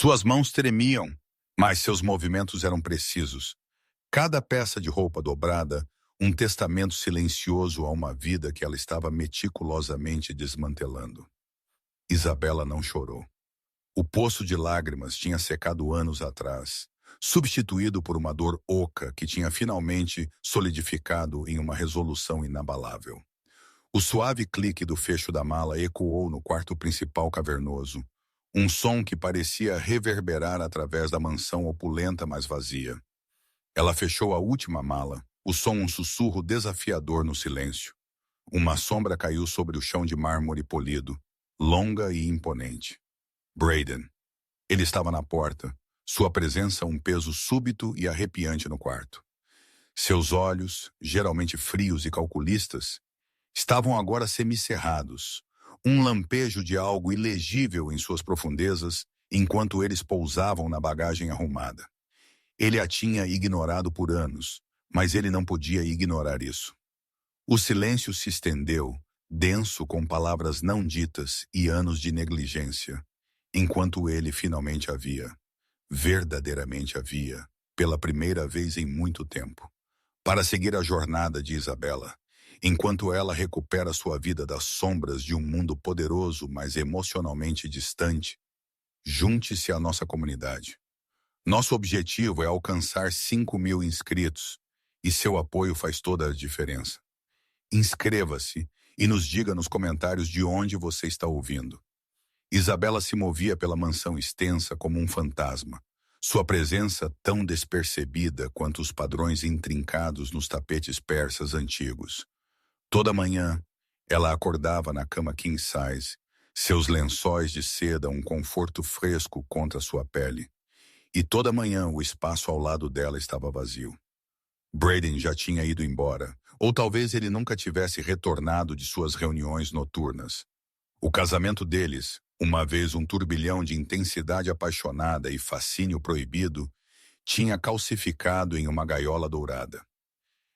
Suas mãos tremiam, mas seus movimentos eram precisos. Cada peça de roupa dobrada, um testamento silencioso a uma vida que ela estava meticulosamente desmantelando. Isabela não chorou. O poço de lágrimas tinha secado anos atrás, substituído por uma dor oca que tinha finalmente solidificado em uma resolução inabalável. O suave clique do fecho da mala ecoou no quarto principal cavernoso, um som que parecia reverberar através da mansão opulenta mas vazia. Ela fechou a última mala, o som um sussurro desafiador no silêncio. Uma sombra caiu sobre o chão de mármore polido, longa e imponente. Brayden. Ele estava na porta, sua presença um peso súbito e arrepiante no quarto. Seus olhos, geralmente frios e calculistas, estavam agora semicerrados, um lampejo de algo ilegível em suas profundezas, enquanto eles pousavam na bagagem arrumada. Ele a tinha ignorado por anos, mas ele não podia ignorar isso. O silêncio se estendeu, denso com palavras não ditas e anos de negligência, enquanto ele finalmente havia, verdadeiramente havia, pela primeira vez em muito tempo, para seguir a jornada de Isabela, enquanto ela recupera sua vida das sombras de um mundo poderoso, mas emocionalmente distante. Junte-se à nossa comunidade. Nosso objetivo é alcançar 5.000 inscritos, e seu apoio faz toda a diferença. Inscreva-se e nos diga nos comentários de onde você está ouvindo. Isabela se movia pela mansão extensa como um fantasma, sua presença tão despercebida quanto os padrões intrincados nos tapetes persas antigos. Toda manhã, ela acordava na cama king size, seus lençóis de seda um conforto fresco contra sua pele. E toda manhã o espaço ao lado dela estava vazio. Brayden já tinha ido embora, ou talvez ele nunca tivesse retornado de suas reuniões noturnas. O casamento deles, uma vez um turbilhão de intensidade apaixonada e fascínio proibido, tinha calcificado em uma gaiola dourada.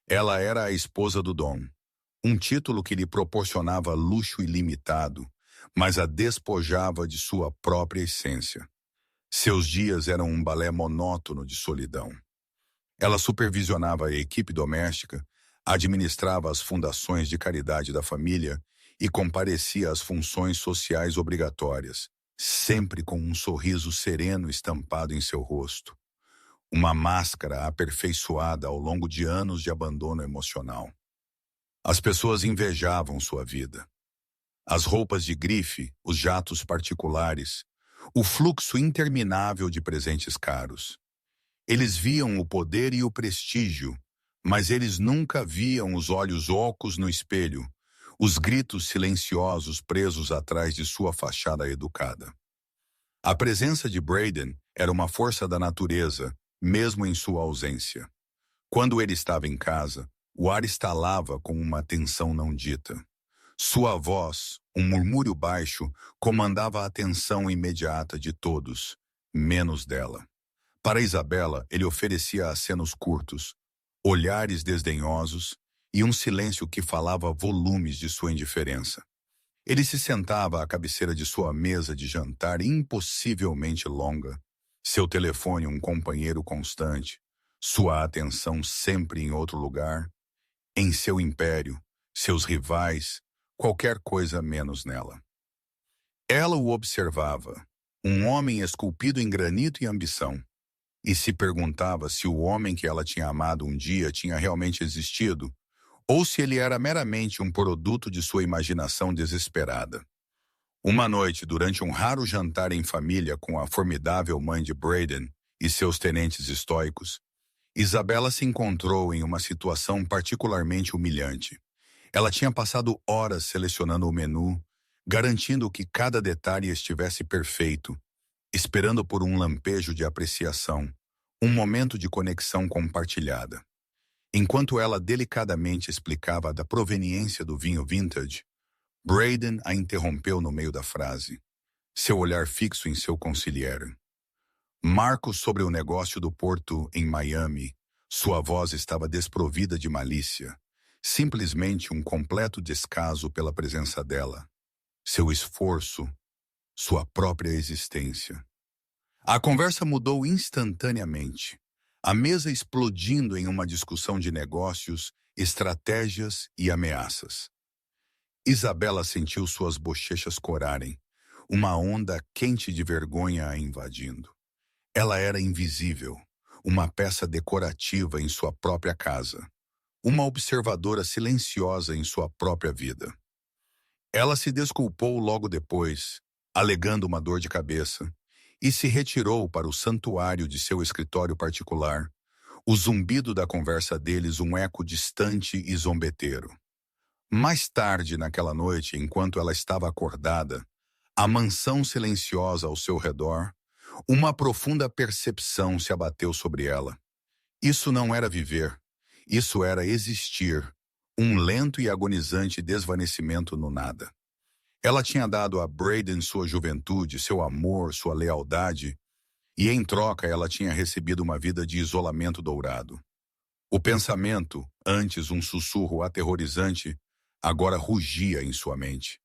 Ela era a esposa do Dom, um título que lhe proporcionava luxo ilimitado, mas a despojava de sua própria essência. Seus dias eram um balé monótono de solidão. Ela supervisionava a equipe doméstica, administrava as fundações de caridade da família e comparecia às funções sociais obrigatórias, sempre com um sorriso sereno estampado em seu rosto. Uma máscara aperfeiçoada ao longo de anos de abandono emocional. As pessoas invejavam sua vida. As roupas de grife, os jatos particulares, o fluxo interminável de presentes caros. Eles viam o poder e o prestígio, mas eles nunca viam os olhos ocos no espelho, os gritos silenciosos presos atrás de sua fachada educada. A presença de Brayden era uma força da natureza, mesmo em sua ausência. Quando ele estava em casa, o ar estalava com uma tensão não dita. Sua voz, um murmúrio baixo, comandava a atenção imediata de todos, menos dela. Para Isabela, ele oferecia acenos curtos, olhares desdenhosos e um silêncio que falava volumes de sua indiferença. Ele se sentava à cabeceira de sua mesa de jantar impossivelmente longa, seu telefone um companheiro constante, sua atenção sempre em outro lugar, em seu império, seus rivais, qualquer coisa menos nela. Ela o observava, um homem esculpido em granito e ambição, e se perguntava se o homem que ela tinha amado um dia tinha realmente existido, ou se ele era meramente um produto de sua imaginação desesperada. Uma noite, durante um raro jantar em família com a formidável mãe de Brayden e seus tenentes estoicos, Isabela se encontrou em uma situação particularmente humilhante. Ela tinha passado horas selecionando o menu, garantindo que cada detalhe estivesse perfeito, esperando por um lampejo de apreciação, um momento de conexão compartilhada. Enquanto ela delicadamente explicava da proveniência do vinho vintage, Brayden a interrompeu no meio da frase, seu olhar fixo em seu consigliere. Marco sobre o negócio do porto em Miami, sua voz estava desprovida de malícia, simplesmente um completo descaso pela presença dela, seu esforço, sua própria existência. A conversa mudou instantaneamente. A mesa explodindo em uma discussão de negócios, estratégias e ameaças. Isabela sentiu suas bochechas corarem, uma onda quente de vergonha a invadindo. Ela era invisível, uma peça decorativa em sua própria casa, uma observadora silenciosa em sua própria vida. Ela se desculpou logo depois, alegando uma dor de cabeça, e se retirou para o santuário de seu escritório particular, o zumbido da conversa deles um eco distante e zombeteiro. Mais tarde naquela noite, enquanto ela estava acordada, a mansão silenciosa ao seu redor, uma profunda percepção se abateu sobre ela. Isso não era viver, isso era existir, um lento e agonizante desvanecimento no nada. Ela tinha dado a Braden sua juventude, seu amor, sua lealdade, e em troca ela tinha recebido uma vida de isolamento dourado. O pensamento, antes um sussurro aterrorizante, agora rugia em sua mente.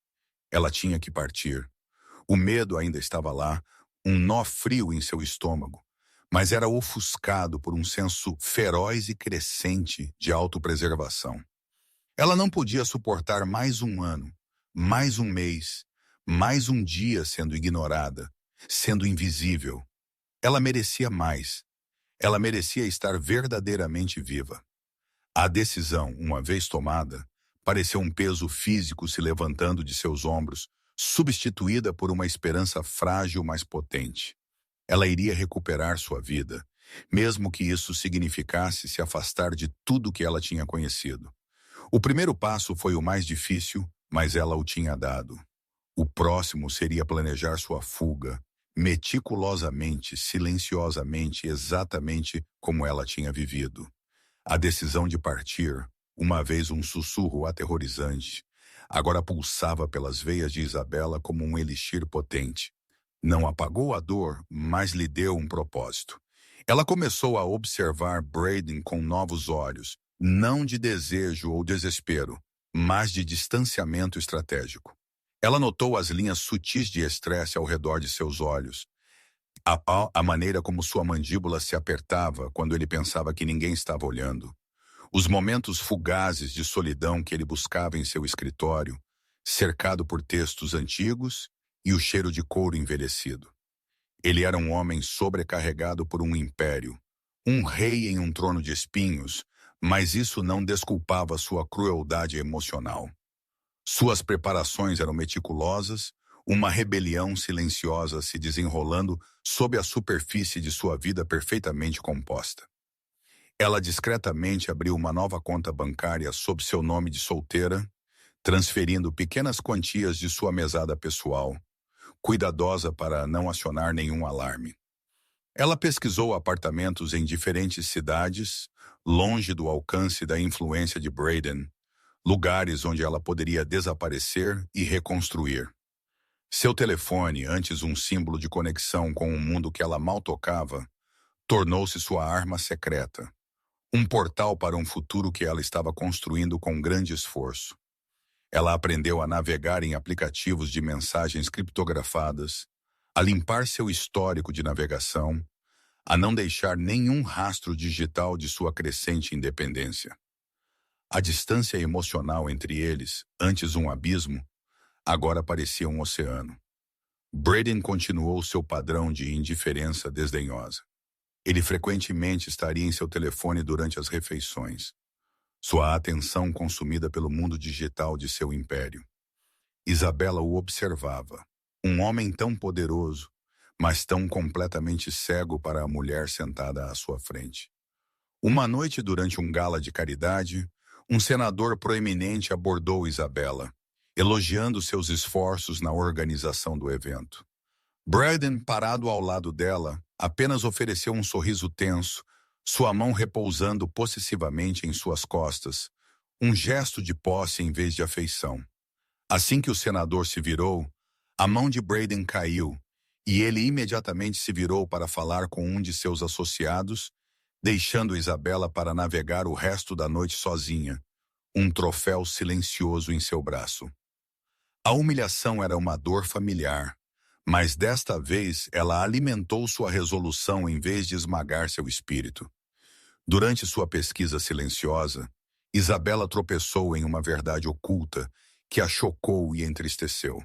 Ela tinha que partir. O medo ainda estava lá, um nó frio em seu estômago, mas era ofuscado por um senso feroz e crescente de autopreservação. Ela não podia suportar mais um ano, mais um mês, mais um dia sendo ignorada, sendo invisível. Ela merecia mais. Ela merecia estar verdadeiramente viva. A decisão, uma vez tomada, pareceu um peso físico se levantando de seus ombros, substituída por uma esperança frágil mais potente. Ela iria recuperar sua vida, mesmo que isso significasse se afastar de tudo que ela tinha conhecido. O primeiro passo foi o mais difícil, mas ela o tinha dado. O próximo seria planejar sua fuga, meticulosamente, silenciosamente, exatamente como ela tinha vivido. A decisão de partir, uma vez um sussurro aterrorizante, agora pulsava pelas veias de Isabela como um elixir potente. Não apagou a dor, mas lhe deu um propósito. Ela começou a observar Braden com novos olhos, não de desejo ou desespero, mas de distanciamento estratégico. Ela notou as linhas sutis de estresse ao redor de seus olhos, a maneira como sua mandíbula se apertava quando ele pensava que ninguém estava olhando, os momentos fugazes de solidão que ele buscava em seu escritório, cercado por textos antigos e o cheiro de couro envelhecido. Ele era um homem sobrecarregado por um império, um rei em um trono de espinhos, mas isso não desculpava sua crueldade emocional. Suas preparações eram meticulosas, uma rebelião silenciosa se desenrolando sob a superfície de sua vida perfeitamente composta. Ela discretamente abriu uma nova conta bancária sob seu nome de solteira, transferindo pequenas quantias de sua mesada pessoal, cuidadosa para não acionar nenhum alarme. Ela pesquisou apartamentos em diferentes cidades, longe do alcance da influência de Braden, lugares onde ela poderia desaparecer e reconstruir. Seu telefone, antes um símbolo de conexão com um mundo que ela mal tocava, tornou-se sua arma secreta, um portal para um futuro que ela estava construindo com grande esforço. Ela aprendeu a navegar em aplicativos de mensagens criptografadas, a limpar seu histórico de navegação, a não deixar nenhum rastro digital de sua crescente independência. A distância emocional entre eles, antes um abismo, agora parecia um oceano. Braden continuou seu padrão de indiferença desdenhosa. Ele frequentemente estaria em seu telefone durante as refeições, sua atenção consumida pelo mundo digital de seu império. Isabela o observava, um homem tão poderoso, mas tão completamente cego para a mulher sentada à sua frente. Uma noite durante um gala de caridade, um senador proeminente abordou Isabela, elogiando seus esforços na organização do evento. Braden, parado ao lado dela, apenas ofereceu um sorriso tenso, sua mão repousando possessivamente em suas costas, um gesto de posse em vez de afeição. Assim que o senador se virou, a mão de Braden caiu, e ele imediatamente se virou para falar com um de seus associados, deixando Isabela para navegar o resto da noite sozinha, um troféu silencioso em seu braço. A humilhação era uma dor familiar, Mas desta vez ela alimentou sua resolução em vez de esmagar seu espírito. Durante sua pesquisa silenciosa, Isabela tropeçou em uma verdade oculta que a chocou e entristeceu.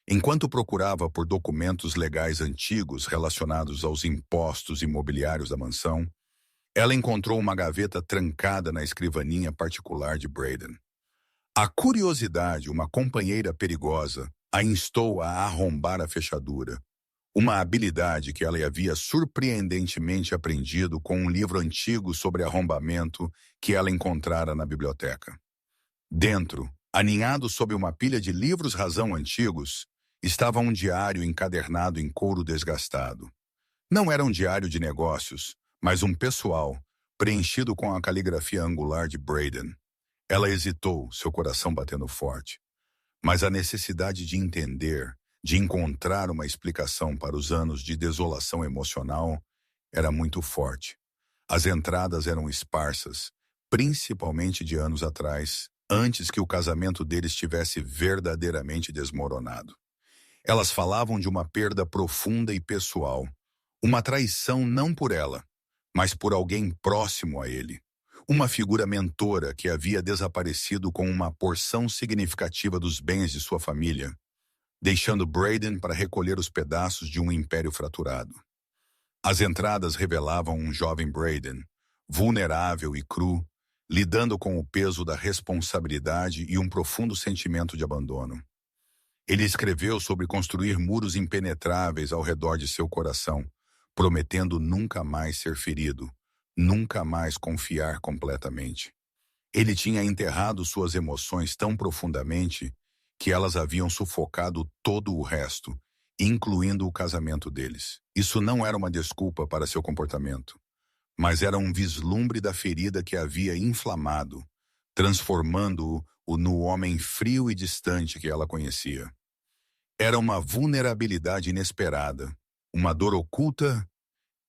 Enquanto procurava por documentos legais antigos relacionados aos impostos imobiliários da mansão, ela encontrou uma gaveta trancada na escrivaninha particular de Braden. A curiosidade, uma companheira perigosa, a instou a arrombar a fechadura, uma habilidade que ela havia surpreendentemente aprendido com um livro antigo sobre arrombamento que ela encontrara na biblioteca. Dentro, aninhado sob uma pilha de livros razão antigos, estava um diário encadernado em couro desgastado. Não era um diário de negócios, mas um pessoal, preenchido com a caligrafia angular de Braden. Ela hesitou, seu coração batendo forte. Mas a necessidade de entender, de encontrar uma explicação para os anos de desolação emocional, era muito forte. As entradas eram esparsas, principalmente de anos atrás, antes que o casamento deles tivesse verdadeiramente desmoronado. Elas falavam de uma perda profunda e pessoal, uma traição não por ela, mas por alguém próximo a ele. Uma figura mentora que havia desaparecido com uma porção significativa dos bens de sua família, deixando Braden para recolher os pedaços de um império fraturado. As entradas revelavam um jovem Braden, vulnerável e cru, lidando com o peso da responsabilidade e um profundo sentimento de abandono. Ele escreveu sobre construir muros impenetráveis ao redor de seu coração, prometendo nunca mais ser ferido, nunca mais confiar completamente. Ele tinha enterrado suas emoções tão profundamente que elas haviam sufocado todo o resto, incluindo o casamento deles. Isso não era uma desculpa para seu comportamento, mas era um vislumbre da ferida que havia inflamado, transformando-o no homem frio e distante que ela conhecia. Era uma vulnerabilidade inesperada, uma dor oculta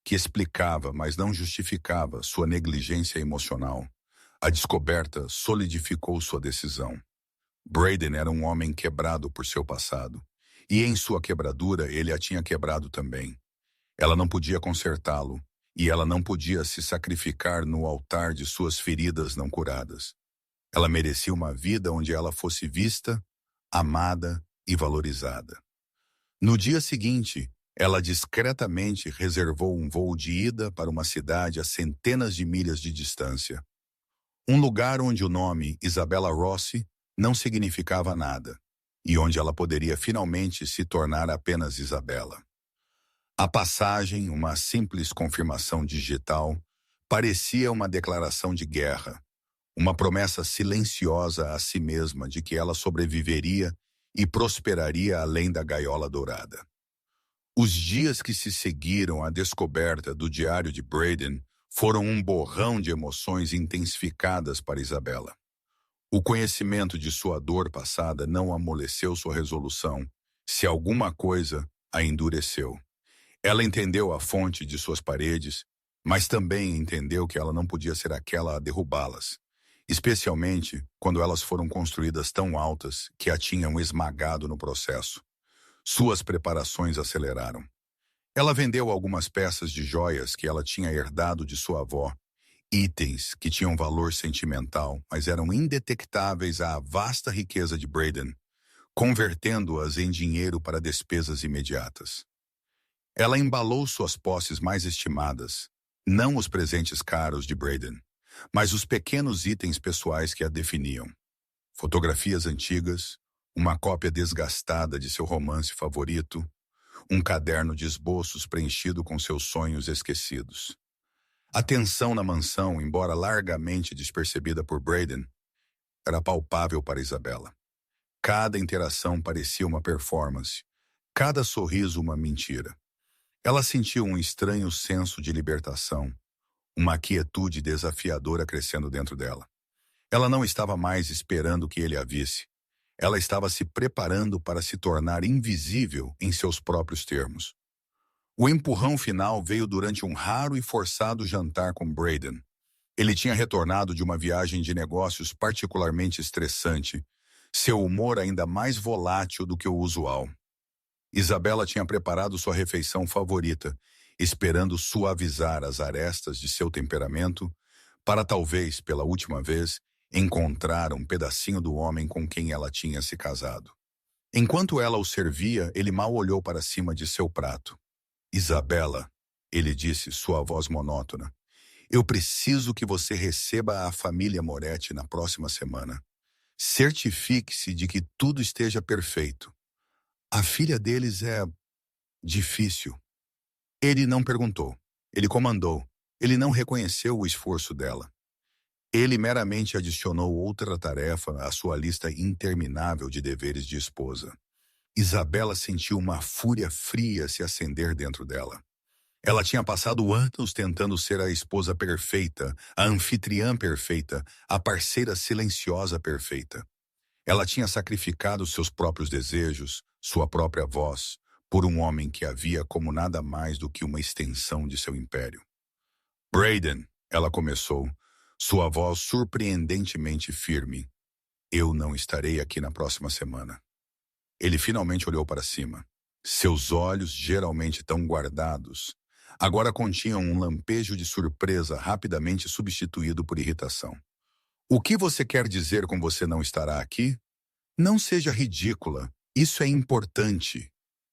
que explicava, mas não justificava, sua negligência emocional. A descoberta solidificou sua decisão. Braden era um homem quebrado por seu passado, e em sua quebradura ele a tinha quebrado também. Ela não podia consertá-lo, e ela não podia se sacrificar no altar de suas feridas não curadas. Ela merecia uma vida onde ela fosse vista, amada e valorizada. No dia seguinte, ela discretamente reservou um voo de ida para uma cidade a centenas de milhas de distância. Um lugar onde o nome Isabella Rossi não significava nada, e onde ela poderia finalmente se tornar apenas Isabella. A passagem, uma simples confirmação digital, parecia uma declaração de guerra, uma promessa silenciosa a si mesma de que ela sobreviveria e prosperaria além da gaiola dourada. Os dias que se seguiram à descoberta do diário de Braden foram um borrão de emoções intensificadas para Isabella. O conhecimento de sua dor passada não amoleceu sua resolução, se alguma coisa a endureceu. Ela entendeu a fonte de suas paredes, mas também entendeu que ela não podia ser aquela a derrubá-las, especialmente quando elas foram construídas tão altas que a tinham esmagado no processo. Suas preparações aceleraram. Ela vendeu algumas peças de joias que ela tinha herdado de sua avó, itens que tinham valor sentimental, mas eram indetectáveis à vasta riqueza de Braden, convertendo-as em dinheiro para despesas imediatas. Ela embalou suas posses mais estimadas, não os presentes caros de Braden, mas os pequenos itens pessoais que a definiam. Fotografias antigas, uma cópia desgastada de seu romance favorito, um caderno de esboços preenchido com seus sonhos esquecidos. A tensão na mansão, embora largamente despercebida por Braden, era palpável para Isabella. Cada interação parecia uma performance, cada sorriso uma mentira. Ela sentiu um estranho senso de libertação, uma quietude desafiadora crescendo dentro dela. Ela não estava mais esperando que ele a visse. Ela estava se preparando para se tornar invisível em seus próprios termos. O empurrão final veio durante um raro e forçado jantar com Braden. Ele tinha retornado de uma viagem de negócios particularmente estressante, seu humor ainda mais volátil do que o usual. Isabela tinha preparado sua refeição favorita, esperando suavizar as arestas de seu temperamento, para talvez, pela última vez, encontrar um pedacinho do homem com quem ela tinha se casado. Enquanto ela o servia, ele mal olhou para cima de seu prato. Isabela, ele disse, sua voz monótona, eu preciso que você receba a família Moretti na próxima semana. Certifique-se de que tudo esteja perfeito. A filha deles é difícil. Ele não perguntou. Ele comandou. Ele não reconheceu o esforço dela. Ele meramente adicionou outra tarefa à sua lista interminável de deveres de esposa. Isabela sentiu uma fúria fria se acender dentro dela. Ela tinha passado anos tentando ser a esposa perfeita, a anfitriã perfeita, a parceira silenciosa perfeita. Ela tinha sacrificado seus próprios desejos, sua própria voz, por um homem que a via como nada mais do que uma extensão de seu império. Braden, ela começou, sua voz surpreendentemente firme. Eu não estarei aqui na próxima semana. Ele finalmente olhou para cima. Seus olhos, geralmente tão guardados, agora continham um lampejo de surpresa rapidamente substituído por irritação. O que você quer dizer com você não estará aqui? Não seja ridícula. Isso é importante.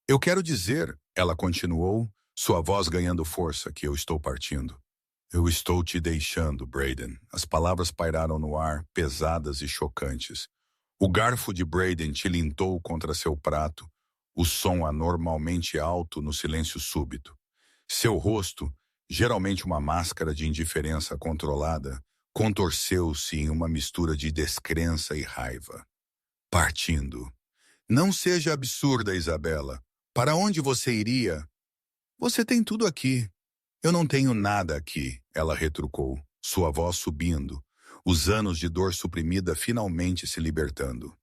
Eu quero dizer, ela continuou, sua voz ganhando força, que eu estou partindo. Eu estou te deixando, Braden. As palavras pairaram no ar, pesadas e chocantes. O garfo de Braden tilintou contra seu prato, o som anormalmente alto no silêncio súbito. Seu rosto, geralmente uma máscara de indiferença controlada, contorceu-se em uma mistura de descrença e raiva. Partindo. Não seja absurda, Isabela. Para onde você iria? Você tem tudo aqui. Eu não tenho nada aqui, ela retrucou, sua voz subindo, os anos de dor suprimida finalmente se libertando.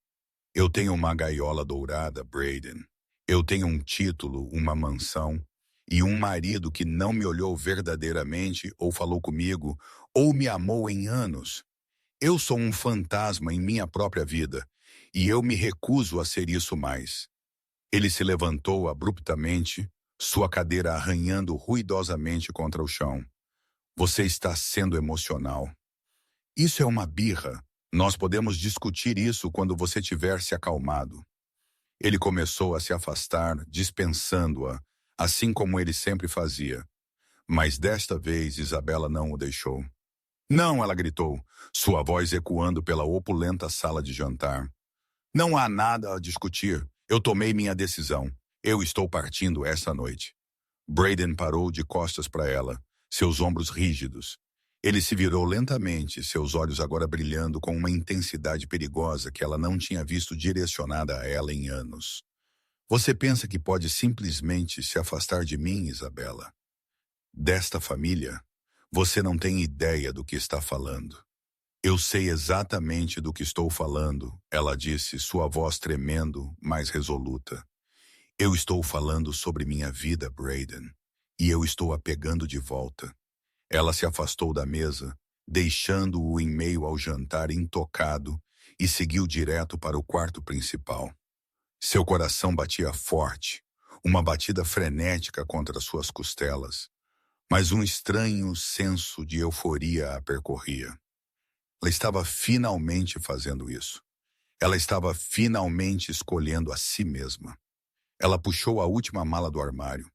Eu tenho uma gaiola dourada, Braden. Eu tenho um título, uma mansão, e um marido que não me olhou verdadeiramente ou falou comigo, ou me amou em anos. Eu sou um fantasma em minha própria vida, e eu me recuso a ser isso mais. Ele se levantou abruptamente, sua cadeira arranhando ruidosamente contra o chão. Você está sendo emocional. Isso é uma birra. Nós podemos discutir isso quando você tiver se acalmado. Ele começou a se afastar, dispensando-a, assim como ele sempre fazia. Mas desta vez Isabela não o deixou. Não, ela gritou, sua voz ecoando pela opulenta sala de jantar. Não há nada a discutir. Eu tomei minha decisão. Eu estou partindo essa noite. Braden parou de costas para ela, seus ombros rígidos. Ele se virou lentamente, seus olhos agora brilhando com uma intensidade perigosa que ela não tinha visto direcionada a ela em anos. Você pensa que pode simplesmente se afastar de mim, Isabela? Desta família? Você não tem ideia do que está falando. Eu sei exatamente do que estou falando, ela disse, sua voz tremendo, mas resoluta. Eu estou falando sobre minha vida, Braden, e eu estou a pegando de volta. Ela se afastou da mesa, deixando-o em meio ao jantar intocado, e seguiu direto para o quarto principal. Seu coração batia forte, uma batida frenética contra suas costelas, mas um estranho senso de euforia a percorria. Ela estava finalmente fazendo isso. Ela estava finalmente escolhendo a si mesma. Ela puxou a última mala do armário,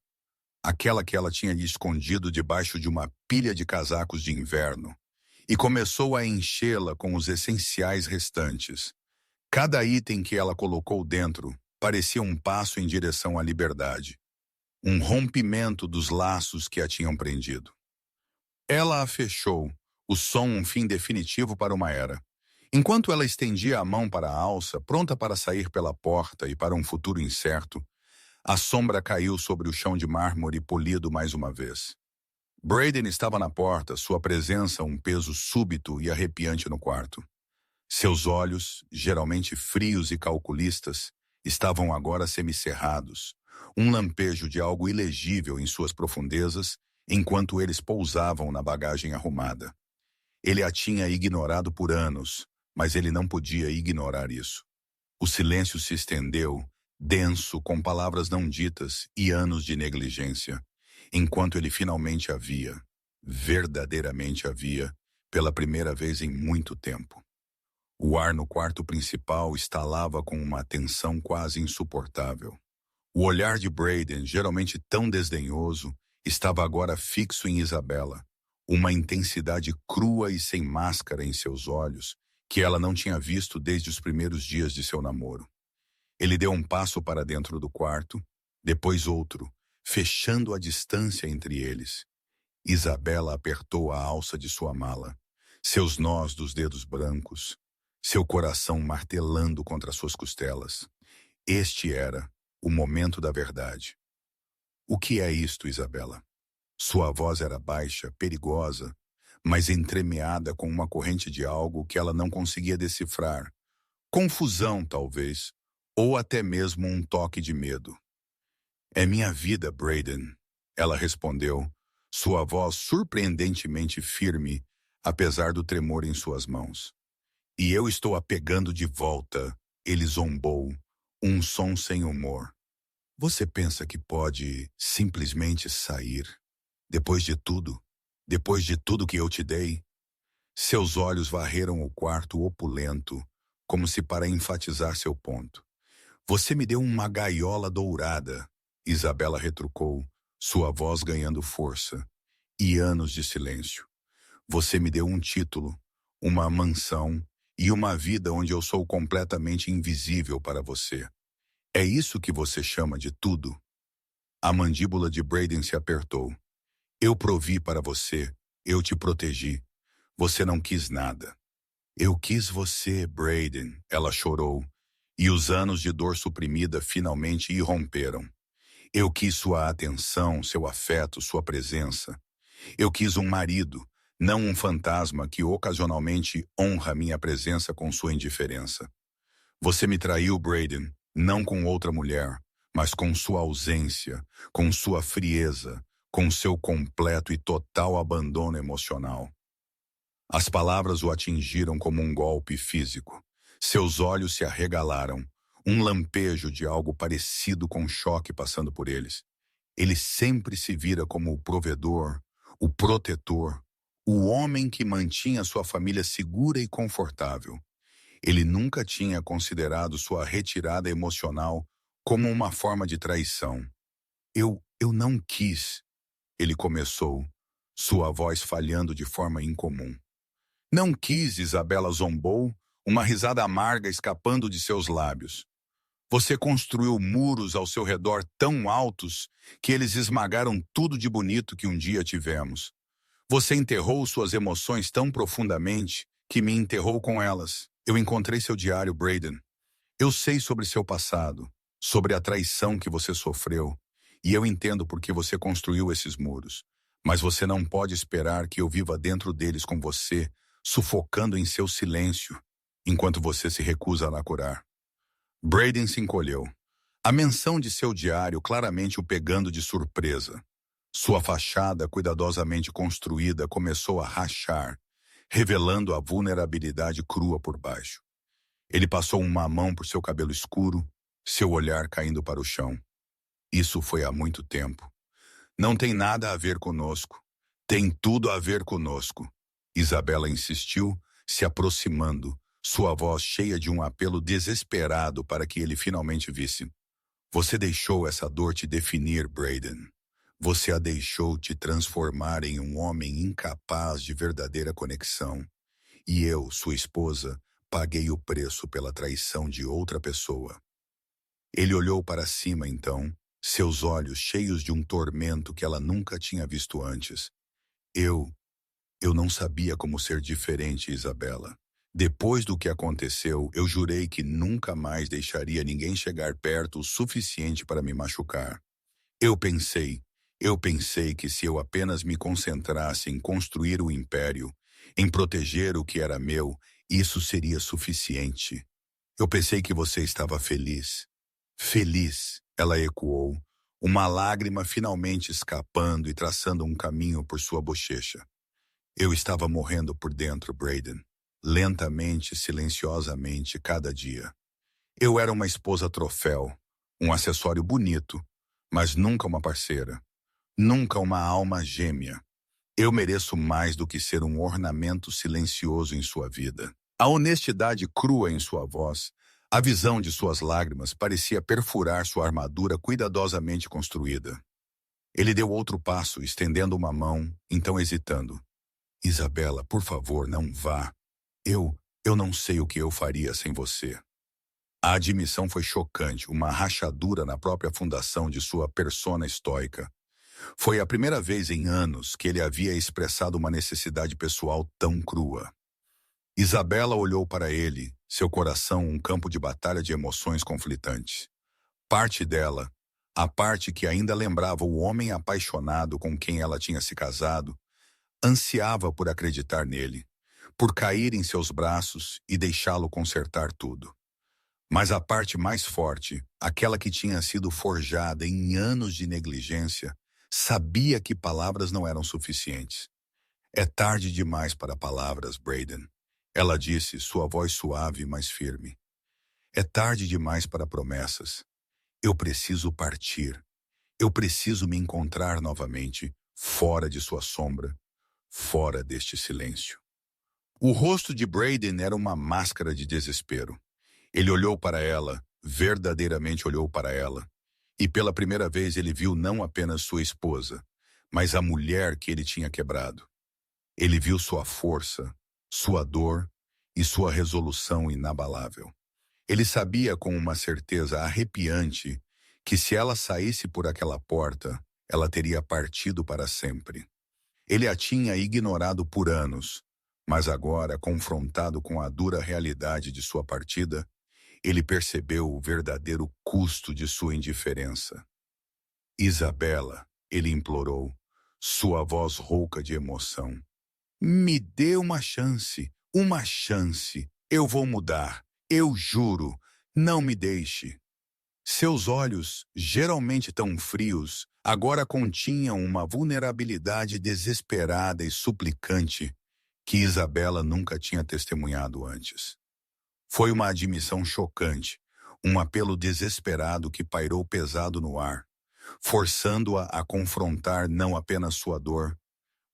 aquela que ela tinha escondido debaixo de uma pilha de casacos de inverno, e começou a enchê-la com os essenciais restantes. Cada item que ela colocou dentro parecia um passo em direção à liberdade, um rompimento dos laços que a tinham prendido. Ela a fechou, o som um fim definitivo para uma era. Enquanto ela estendia a mão para a alça, pronta para sair pela porta e para um futuro incerto, a sombra caiu sobre o chão de mármore polido mais uma vez. Braden estava na porta, sua presença um peso súbito e arrepiante no quarto. Seus olhos, geralmente frios e calculistas, estavam agora semicerrados, um lampejo de algo ilegível em suas profundezas, enquanto eles pousavam na bagagem arrumada. Ele a tinha ignorado por anos, mas ele não podia ignorar isso. O silêncio se estendeu, denso, com palavras não ditas e anos de negligência, enquanto ele finalmente havia, verdadeiramente havia, pela primeira vez em muito tempo. O ar no quarto principal estalava com uma tensão quase insuportável. O olhar de Braden, geralmente tão desdenhoso, estava agora fixo em Isabela, uma intensidade crua e sem máscara em seus olhos, que ela não tinha visto desde os primeiros dias de seu namoro. Ele deu um passo para dentro do quarto, depois outro, fechando a distância entre eles. Isabela apertou a alça de sua mala, seus nós dos dedos brancos, seu coração martelando contra suas costelas. Este era o momento da verdade. O que é isto, Isabela? Sua voz era baixa, perigosa, mas entremeada com uma corrente de algo que ela não conseguia decifrar. Confusão, talvez, ou até mesmo um toque de medo. É minha vida, Braden, ela respondeu, sua voz surpreendentemente firme, apesar do tremor em suas mãos. E eu estou a pegando de volta, ele zombou, um som sem humor. Você pensa que pode simplesmente sair? Depois de tudo que eu te dei? Seus olhos varreram o quarto opulento, como se para enfatizar seu ponto. Você me deu uma gaiola dourada, Isabela retrucou, sua voz ganhando força, e anos de silêncio. Você me deu um título, uma mansão e uma vida onde eu sou completamente invisível para você. É isso que você chama de tudo? A mandíbula de Braden se apertou. Eu provi para você, eu te protegi. Você não quis nada. Eu quis você, Braden, ela chorou, e os anos de dor suprimida finalmente irromperam. Eu quis sua atenção, seu afeto, sua presença. Eu quis um marido, não um fantasma que ocasionalmente honra minha presença com sua indiferença. Você me traiu, Braden, não com outra mulher, mas com sua ausência, com sua frieza, com seu completo e total abandono emocional. As palavras o atingiram como um golpe físico. Seus olhos se arregalaram, um lampejo de algo parecido com choque passando por eles. Ele sempre se vira como o provedor, o protetor, o homem que mantinha sua família segura e confortável. Ele nunca tinha considerado sua retirada emocional como uma forma de traição. Eu não quis, ele começou, sua voz falhando de forma incomum. Não quis, Isabela zombou, uma risada amarga escapando de seus lábios. Você construiu muros ao seu redor tão altos que eles esmagaram tudo de bonito que um dia tivemos. Você enterrou suas emoções tão profundamente que me enterrou com elas. Eu encontrei seu diário, Braden. Eu sei sobre seu passado, sobre a traição que você sofreu, e eu entendo por que você construiu esses muros. Mas você não pode esperar que eu viva dentro deles com você, sufocando em seu silêncio, enquanto você se recusa a curar. Braden se encolheu. A menção de seu diário claramente o pegando de surpresa. Sua fachada, cuidadosamente construída, começou a rachar, revelando a vulnerabilidade crua por baixo. Ele passou uma mão por seu cabelo escuro, seu olhar caindo para o chão. Isso foi há muito tempo. Não tem nada a ver conosco. Tem tudo a ver conosco. Isabela insistiu, se aproximando, sua voz cheia de um apelo desesperado para que ele finalmente visse. Você deixou essa dor te definir, Braden. Você a deixou te transformar em um homem incapaz de verdadeira conexão. E eu, sua esposa, paguei o preço pela traição de outra pessoa. Ele olhou para cima então, seus olhos cheios de um tormento que ela nunca tinha visto antes. Eu não sabia como ser diferente, Isabela. Depois do que aconteceu, eu jurei que nunca mais deixaria ninguém chegar perto o suficiente para me machucar. Eu pensei que se eu apenas me concentrasse em construir o império, em proteger o que era meu, isso seria suficiente. Eu pensei que você estava feliz. Feliz, ela ecoou, uma lágrima finalmente escapando e traçando um caminho por sua bochecha. Eu estava morrendo por dentro, Braden. Lentamente, silenciosamente, cada dia. Eu era uma esposa troféu, Um acessório bonito, mas nunca uma parceira. Nunca uma alma gêmea. Eu mereço mais do que ser um ornamento silencioso em sua vida. A honestidade crua em sua voz, a visão de suas lágrimas parecia perfurar sua armadura cuidadosamente construída. Ele deu outro passo, estendendo uma mão, então hesitando. Isabela, por favor, não vá. Eu não sei o que eu faria sem você. A admissão foi chocante, uma rachadura na própria fundação de sua persona estoica. Foi a primeira vez em anos que ele havia expressado uma necessidade pessoal tão crua. Isabela olhou para ele, seu coração um campo de batalha de emoções conflitantes. Parte dela, a parte que ainda lembrava o homem apaixonado com quem ela tinha se casado, ansiava por acreditar nele, por cair em seus braços e deixá-lo consertar tudo. Mas a parte mais forte, aquela que tinha sido forjada em anos de negligência, sabia que palavras não eram suficientes. É tarde demais para palavras, Braden. Ela disse, sua voz suave, mas firme. É tarde demais para promessas. Eu preciso partir. Eu preciso me encontrar novamente, fora de sua sombra, fora deste silêncio. O rosto de Braden era uma máscara de desespero. Ele olhou para ela, verdadeiramente olhou para ela, e pela primeira vez ele viu não apenas sua esposa, mas a mulher que ele tinha quebrado. Ele viu sua força, sua dor e sua resolução inabalável. Ele sabia com uma certeza arrepiante que se ela saísse por aquela porta, ela teria partido para sempre. Ele a tinha ignorado por anos, mas agora, confrontado com a dura realidade de sua partida, ele percebeu o verdadeiro custo de sua indiferença. Isabela, ele implorou, sua voz rouca de emoção. Me dê uma chance, uma chance. Eu vou mudar, eu juro. Não me deixe. Seus olhos, geralmente tão frios, agora continham uma vulnerabilidade desesperada e suplicante que Isabela nunca tinha testemunhado antes. Foi uma admissão chocante, um apelo desesperado que pairou pesado no ar, forçando-a a confrontar não apenas sua dor,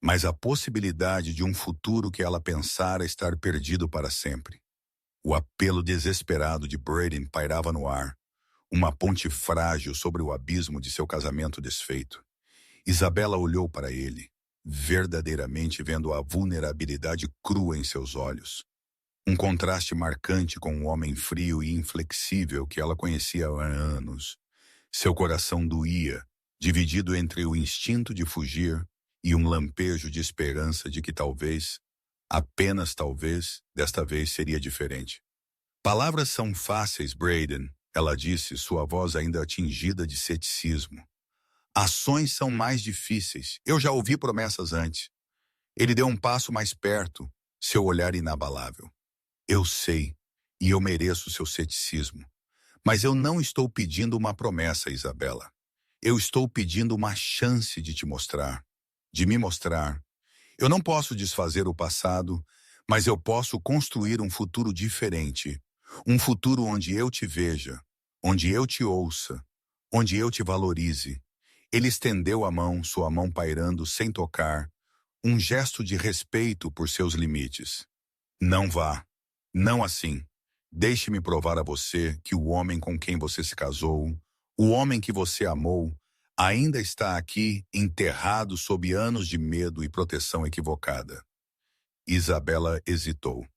mas a possibilidade de um futuro que ela pensara estar perdido para sempre. O apelo desesperado de Braden pairava no ar, uma ponte frágil sobre o abismo de seu casamento desfeito. Isabela olhou para ele, verdadeiramente vendo a vulnerabilidade crua em seus olhos. Um contraste marcante com o homem frio e inflexível que ela conhecia há anos. Seu coração doía, dividido entre o instinto de fugir e um lampejo de esperança de que talvez, apenas talvez, desta vez seria diferente. Palavras são fáceis, Braden, ela disse, sua voz ainda atingida de ceticismo. Ações são mais difíceis. Eu já ouvi promessas antes. Ele deu um passo mais perto, seu olhar inabalável. Eu sei, e eu mereço seu ceticismo. Mas eu não estou pedindo uma promessa, Isabela. Eu estou pedindo uma chance de te mostrar, de me mostrar. Eu não posso desfazer o passado, mas eu posso construir um futuro diferente. Um futuro onde eu te veja, onde eu te ouça, onde eu te valorize. Ele estendeu a mão, sua mão pairando sem tocar, um gesto de respeito por seus limites. Não vá. Não assim. Deixe-me provar a você que o homem com quem você se casou, o homem que você amou, ainda está aqui enterrado sob anos de medo e proteção equivocada. Isabela hesitou.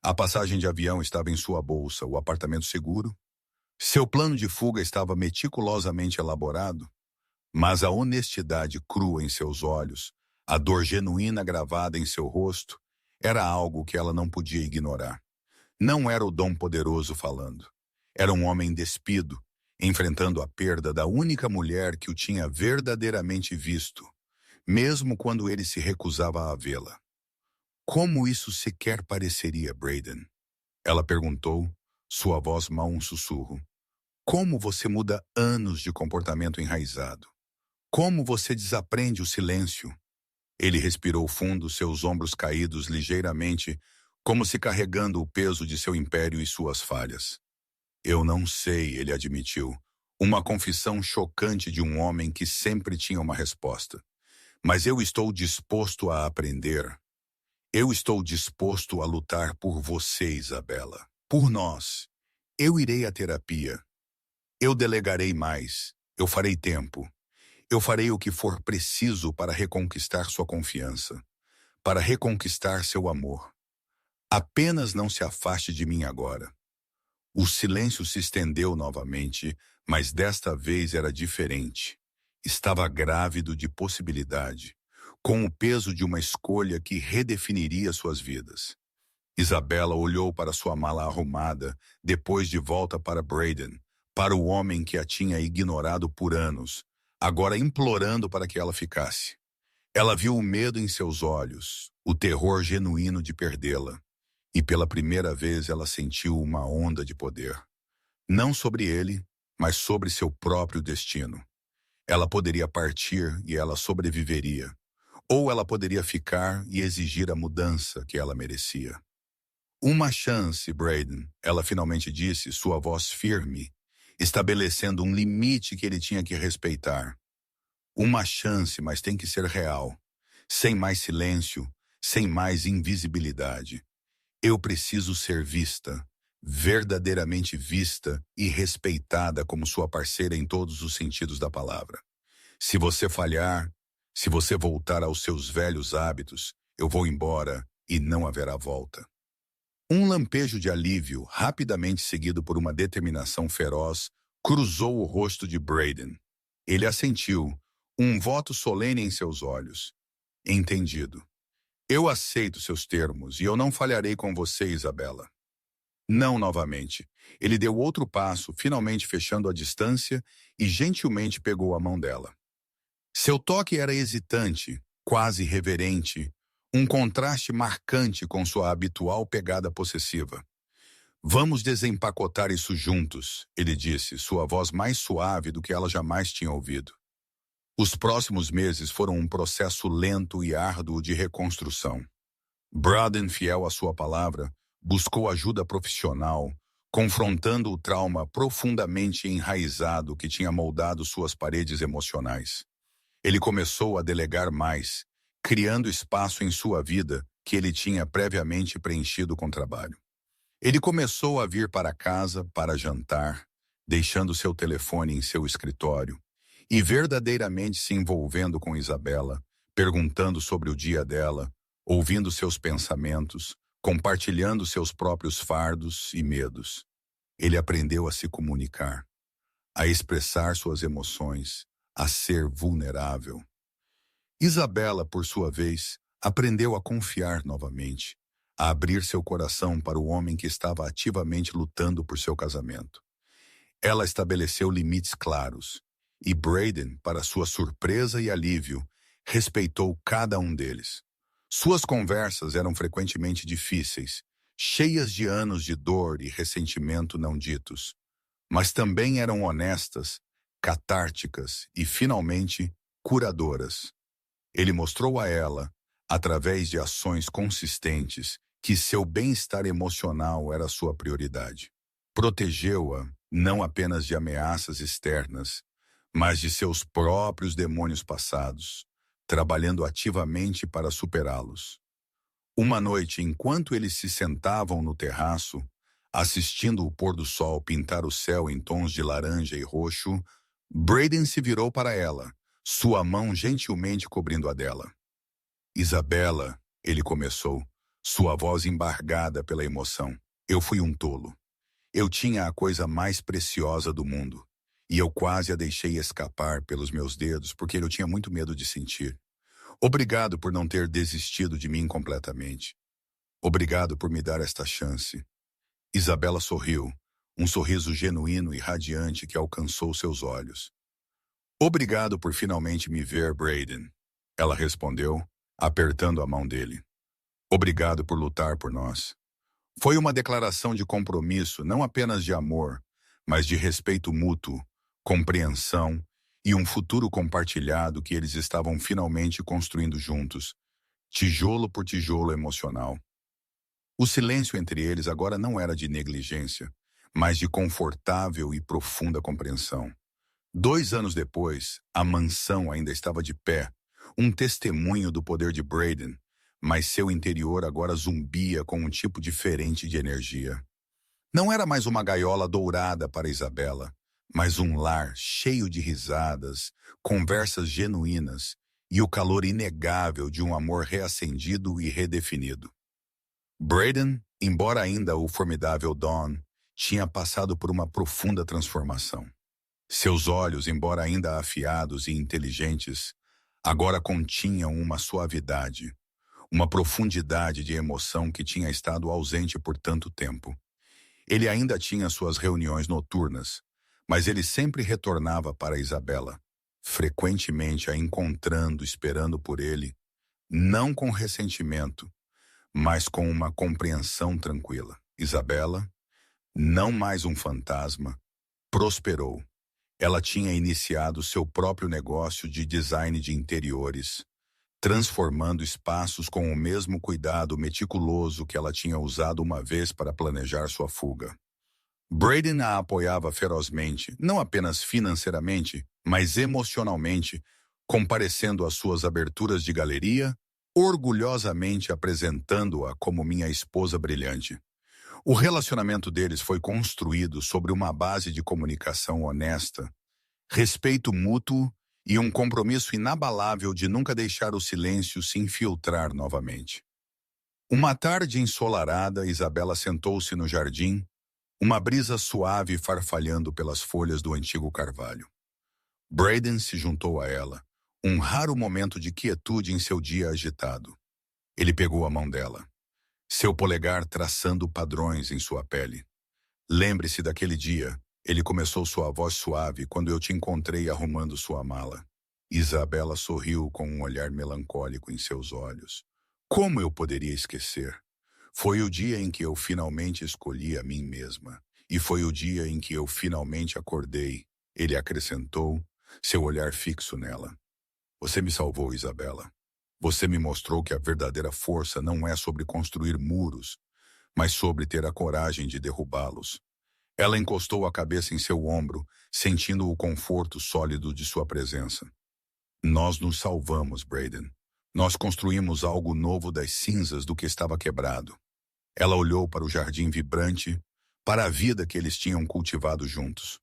A passagem de avião estava em sua bolsa, o apartamento seguro. Seu plano de fuga estava meticulosamente elaborado, mas a honestidade crua em seus olhos, a dor genuína gravada em seu rosto, era algo que ela não podia ignorar. Não era o Dom Poderoso falando. Era um homem despido, enfrentando a perda da única mulher que o tinha verdadeiramente visto, mesmo quando ele se recusava a vê-la. Como isso sequer pareceria, Braden? Ela perguntou, sua voz mal um sussurro. Como você muda anos de comportamento enraizado? Como você desaprende o silêncio? Ele respirou fundo, seus ombros caídos ligeiramente, como se carregando o peso de seu império e suas falhas. Eu não sei, ele admitiu. Uma confissão chocante de um homem que sempre tinha uma resposta. Mas eu estou disposto a aprender. Eu estou disposto a lutar por você, Isabela. Por nós. Eu irei à terapia. Eu delegarei mais. Eu farei tempo. Eu farei o que for preciso para reconquistar sua confiança, para reconquistar seu amor. Apenas não se afaste de mim agora. O silêncio se estendeu novamente, mas desta vez era diferente. Estava grávido de possibilidade, com o peso de uma escolha que redefiniria suas vidas. Isabela olhou para sua mala arrumada, depois de volta para Braden, para o homem que a tinha ignorado por anos, agora implorando para que ela ficasse. Ela viu o medo em seus olhos, o terror genuíno de perdê-la, e pela primeira vez ela sentiu uma onda de poder. Não sobre ele, mas sobre seu próprio destino. Ela poderia partir e ela sobreviveria, ou ela poderia ficar e exigir a mudança que ela merecia. Uma chance, Braden, ela finalmente disse, sua voz firme, estabelecendo um limite que ele tinha que respeitar. Uma chance, mas tem que ser real. Sem mais silêncio, sem mais invisibilidade. Eu preciso ser vista, verdadeiramente vista e respeitada como sua parceira em todos os sentidos da palavra. Se você falhar, se você voltar aos seus velhos hábitos, eu vou embora e não haverá volta. Um lampejo de alívio, rapidamente seguido por uma determinação feroz, cruzou o rosto de Braden. Ele assentiu, um voto solene em seus olhos. Entendido. Eu aceito seus termos e eu não falharei com você, Isabela. Não novamente. Ele deu outro passo, finalmente fechando a distância e gentilmente pegou a mão dela. Seu toque era hesitante, quase reverente, um contraste marcante com sua habitual pegada possessiva. Vamos desempacotar isso juntos, ele disse, sua voz mais suave do que ela jamais tinha ouvido. Os próximos meses foram um processo lento e árduo de reconstrução. Braden, fiel à sua palavra, buscou ajuda profissional, confrontando o trauma profundamente enraizado que tinha moldado suas paredes emocionais. Ele começou a delegar mais, criando espaço em sua vida que ele tinha previamente preenchido com trabalho. Ele começou a vir para casa para jantar, deixando seu telefone em seu escritório, e verdadeiramente se envolvendo com Isabela, perguntando sobre o dia dela, ouvindo seus pensamentos, compartilhando seus próprios fardos e medos. Ele aprendeu a se comunicar, a expressar suas emoções, a ser vulnerável. Isabela, por sua vez, aprendeu a confiar novamente, a abrir seu coração para o homem que estava ativamente lutando por seu casamento. Ela estabeleceu limites claros, e Braden, para sua surpresa e alívio, respeitou cada um deles. Suas conversas eram frequentemente difíceis, cheias de anos de dor e ressentimento não ditos, mas também eram honestas, catárticas e, finalmente, curadoras. Ele mostrou a ela, através de ações consistentes, que seu bem-estar emocional era sua prioridade. Protegeu-a, não apenas de ameaças externas, mas de seus próprios demônios passados, trabalhando ativamente para superá-los. Uma noite, enquanto eles se sentavam no terraço, assistindo o pôr do sol pintar o céu em tons de laranja e roxo, Braden se virou para ela, sua mão gentilmente cobrindo a dela. Isabela, ele começou, sua voz embargada pela emoção. Eu fui um tolo. Eu tinha a coisa mais preciosa do mundo, e eu quase a deixei escapar pelos meus dedos porque eu tinha muito medo de sentir. Obrigado por não ter desistido de mim completamente. Obrigado por me dar esta chance. Isabela sorriu, um sorriso genuíno e radiante que alcançou seus olhos. Obrigado por finalmente me ver, Braden. Ela respondeu, apertando a mão dele. Obrigado por lutar por nós. Foi uma declaração de compromisso, não apenas de amor, mas de respeito mútuo, compreensão e um futuro compartilhado que eles estavam finalmente construindo juntos, tijolo por tijolo emocional. O silêncio entre eles agora não era de negligência, mas de confortável e profunda compreensão. 2 anos depois, a mansão ainda estava de pé, um testemunho do poder de Braden, mas seu interior agora zumbia com um tipo diferente de energia. Não era mais uma gaiola dourada para Isabela, mas um lar cheio de risadas, conversas genuínas e o calor inegável de um amor reacendido e redefinido. Braden, embora ainda o formidável Don, tinha passado por uma profunda transformação. Seus olhos, embora ainda afiados e inteligentes, agora continham uma suavidade, uma profundidade de emoção que tinha estado ausente por tanto tempo. Ele ainda tinha suas reuniões noturnas, mas ele sempre retornava para Isabela, frequentemente a encontrando, esperando por ele, não com ressentimento, mas com uma compreensão tranquila. Isabela, não mais um fantasma, prosperou. Ela tinha iniciado seu próprio negócio de design de interiores, transformando espaços com o mesmo cuidado meticuloso que ela tinha usado uma vez para planejar sua fuga. Braden a apoiava ferozmente, não apenas financeiramente, mas emocionalmente, comparecendo às suas aberturas de galeria, orgulhosamente apresentando-a como minha esposa brilhante. O relacionamento deles foi construído sobre uma base de comunicação honesta, respeito mútuo e um compromisso inabalável de nunca deixar o silêncio se infiltrar novamente. Uma tarde ensolarada, Isabela sentou-se no jardim, uma brisa suave farfalhando pelas folhas do antigo carvalho. Braden se juntou a ela, um raro momento de quietude em seu dia agitado. Ele pegou a mão dela, seu polegar traçando padrões em sua pele. Lembre-se daquele dia, ele começou sua voz suave quando eu te encontrei arrumando sua mala. Isabela sorriu com um olhar melancólico em seus olhos. Como eu poderia esquecer? Foi o dia em que eu finalmente escolhi a mim mesma. E foi o dia em que eu finalmente acordei. Ele acrescentou, seu olhar fixo nela. Você me salvou, Isabela. Você me mostrou que a verdadeira força não é sobre construir muros, mas sobre ter a coragem de derrubá-los. Ela encostou a cabeça em seu ombro, sentindo o conforto sólido de sua presença. Nós nos salvamos, Braden. Nós construímos algo novo das cinzas do que estava quebrado. Ela olhou para o jardim vibrante, para a vida que eles tinham cultivado juntos.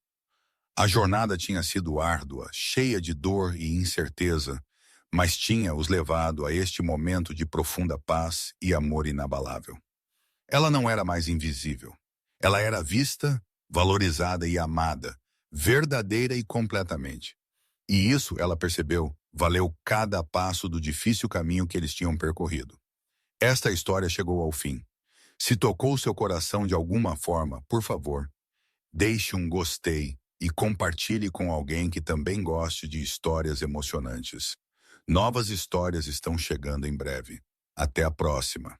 A jornada tinha sido árdua, cheia de dor e incerteza, mas tinha os levado a este momento de profunda paz e amor inabalável. Ela não era mais invisível. Ela era vista, valorizada e amada, verdadeira e completamente. E isso, ela percebeu, valeu cada passo do difícil caminho que eles tinham percorrido. Esta história chegou ao fim. Se tocou seu coração de alguma forma, por favor, deixe um gostei e compartilhe com alguém que também goste de histórias emocionantes. Novas histórias estão chegando em breve. Até a próxima.